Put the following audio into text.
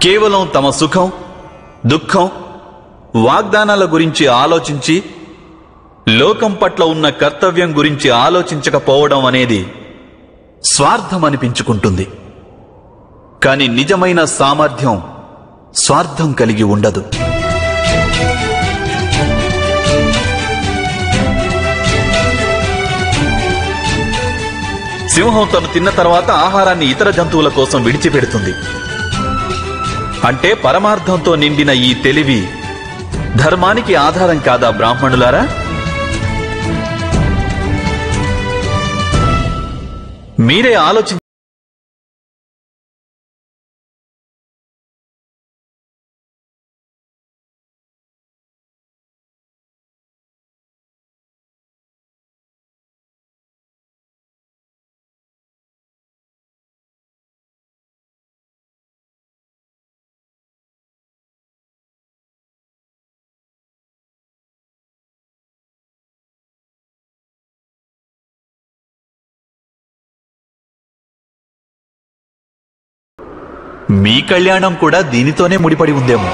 కేవలం తమ సుఖం, దుఃఖం, వాగ్దానాల గురించి ఆలోచించి లోకం పట్ల ఉన్న కర్తవ్యం గురించి ఆలోచించకపోవడం అనేది స్వార్థం అనిపించుకుంటుంది. కాని నిజమైన సామర్థ్యం స్వార్థం కలిగి ఉండదు. సింహం తను తిన్న తర్వాత ఆహారాన్ని ఇతర జంతువుల కోసం విడిచిపెడుతుంది. అంటే పరమార్థంతో నిండిన ఈ తెలివి ధర్మానికి ఆధారం కాదా బ్రాహ్మణులారా? మీరే ఆలోచించ మీ కళ్యాణం కూడా దీనితోనే ముడిపడి ఉందేమో.